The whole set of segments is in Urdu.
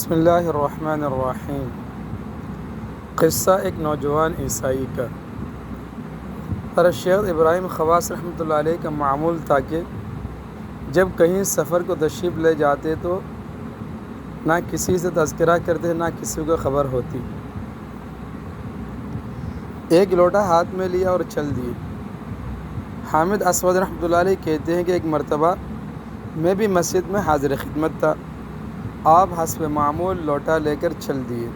بسم اللہ الرحمن الرحیم۔ قصہ ایک نوجوان عیسائی کا۔ حضرت شیخ ابراہیم خواص رحمۃ اللہ علیہ کا معمول تھا کہ جب کہیں سفر کو تشریف لے جاتے تو نہ کسی سے تذکرہ کرتے نہ کسی کو خبر ہوتی۔ ایک لوٹا ہاتھ میں لیا اور چل دیے۔ حامد اسود رحمۃ اللہ علیہ کہتے ہیں کہ ایک مرتبہ میں بھی مسجد میں حاضر خدمت تھا۔ آپ حسب معمول لوٹا لے کر چل دیے،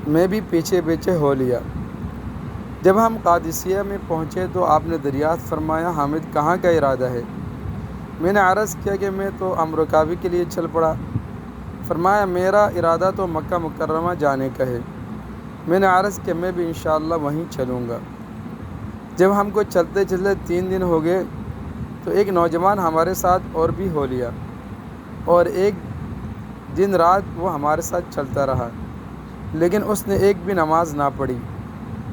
میں بھی پیچھے پیچھے ہو لیا۔ جب ہم قادسیہ میں پہنچے تو آپ نے دریافت فرمایا، حامد کہاں کا ارادہ ہے؟ میں نے عرض کیا کہ میں تو امرکابی کے لیے چل پڑا۔ فرمایا میرا ارادہ تو مکہ مکرمہ جانے کا ہے۔ میں نے عرض کہ میں بھی انشاءاللہ وہیں چلوں گا۔ جب ہم کو چلتے چلتے 3 دن ہو گئے تو ایک نوجوان ہمارے ساتھ اور بھی ہو لیا، اور ایک دن رات وہ ہمارے ساتھ چلتا رہا، لیکن اس نے ایک بھی نماز نہ پڑھی۔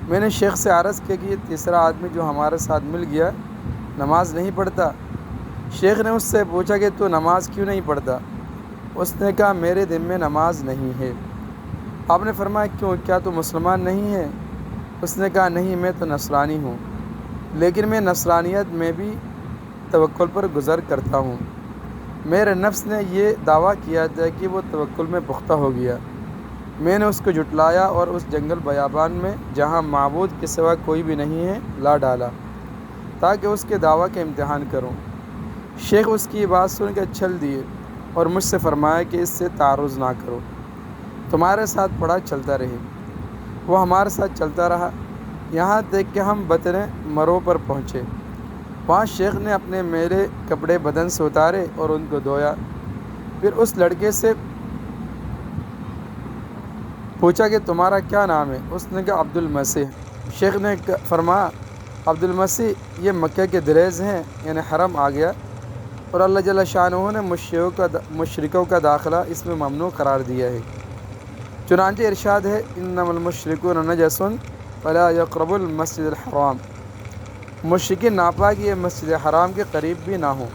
میں نے شیخ سے عرض کیا کہ یہ تیسرا آدمی جو ہمارے ساتھ مل گیا نماز نہیں پڑھتا۔ شیخ نے اس سے پوچھا کہ تو نماز کیوں نہیں پڑھتا؟ اس نے کہا میرے دل میں نماز نہیں ہے۔ آپ نے فرمایا کیوں، کیا تو مسلمان نہیں ہے؟ اس نے کہا نہیں، میں تو نصرانی ہوں، لیکن میں نصرانیت میں بھی توکل پر گزر کرتا ہوں۔ میرے نفس نے یہ دعویٰ کیا تھا کہ وہ توکل میں پختہ ہو گیا۔ میں نے اس کو جھٹلایا اور اس جنگل بیابان میں جہاں معبود کے سوا کوئی بھی نہیں ہے لا ڈالا تاکہ اس کے دعویٰ کا امتحان کروں۔ شیخ اس کی بات سن کر چل دیے اور مجھ سے فرمایا کہ اس سے تعارض نہ کرو، تمہارے ساتھ پڑھا چلتا رہے۔ وہ ہمارے ساتھ چلتا رہا یہاں تک کہ ہم بطن مرو پر پہنچے۔ وہاں شیخ نے اپنے میلے کپڑے بدن سے اتارے اور ان کو دھویا، پھر اس لڑکے سے پوچھا کہ تمہارا کیا نام ہے؟ اس نے کہا عبد المسیح۔ شیخ نے فرمایا عبد المسیح یہ مکہ کے دریز ہیں، یعنی حرم آ گیا، اور اللہ جل شانہ نے مشرکوں کا داخلہ اس میں ممنوع قرار دیا ہے۔ چنانچہ ارشاد ہے انما المشرکون نجس فلا یقربوا المسجد الحرام، مشرکین ناپاک یہ مسجد حرام کے قریب بھی نہ ہوں۔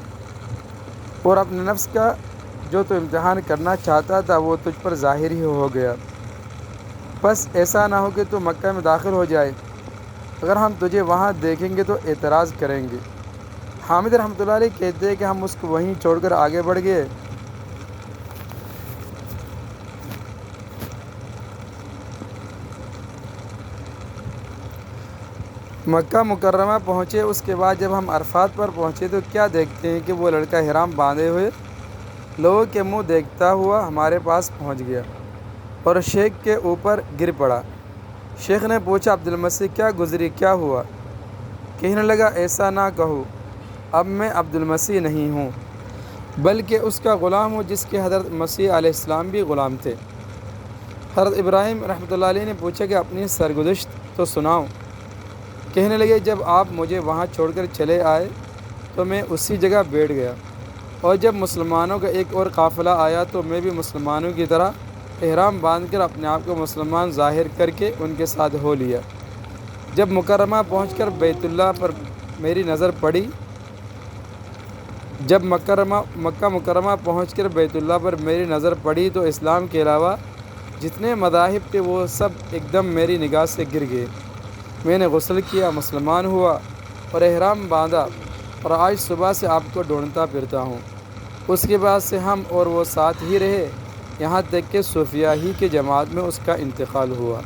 اور اپنے نفس کا جو تو امتحان کرنا چاہتا تھا وہ تجھ پر ظاہر ہی ہو گیا، بس ایسا نہ ہو کہ تو مکہ میں داخل ہو جائے، اگر ہم تجھے وہاں دیکھیں گے تو اعتراض کریں گے۔ حامد رحمۃ اللہ علیہ کہتے ہیں کہ ہم اس کو وہیں چھوڑ کر آگے بڑھ گئے۔ مکہ مکرمہ پہنچے، اس کے بعد جب ہم عرفات پر پہنچے تو کیا دیکھتے ہیں کہ وہ لڑکا احرام باندھے ہوئے لوگوں کے منہ دیکھتا ہوا ہمارے پاس پہنچ گیا اور شیخ کے اوپر گر پڑا۔ شیخ نے پوچھا عبد المسیح کیا گزری، کیا ہوا؟ کہنے لگا ایسا نہ کہو، اب میں عبد المسیح نہیں ہوں بلکہ اس کا غلام ہوں جس کے حضرت مسیح علیہ السلام بھی غلام تھے۔ حضرت ابراہیم رحمۃ اللہ علیہ نے پوچھا کہ اپنی سرگزشت تو سناؤ۔ کہنے لگے جب آپ مجھے وہاں چھوڑ کر چلے آئے تو میں اسی جگہ بیٹھ گیا، اور جب مسلمانوں کا ایک اور قافلہ آیا تو میں بھی مسلمانوں کی طرح احرام باندھ کر اپنے آپ کو مسلمان ظاہر کر کے ان کے ساتھ ہو لیا۔ جب مکرمہ پہنچ کر بیت اللہ پر میری نظر پڑی مکہ مکرمہ پہنچ کر بیت اللہ پر میری نظر پڑی تو اسلام کے علاوہ جتنے مذاہب تھے وہ سب ایک دم میری نگاہ سے گر گئے۔ میں نے غسل کیا، مسلمان ہوا اور احرام باندھا، اور آج صبح سے آپ کو ڈھونڈتا پھرتا ہوں۔ اس کے بعد سے ہم اور وہ ساتھ ہی رہے یہاں تک کہ صوفیہ ہی کے جماعت میں اس کا انتقال ہوا۔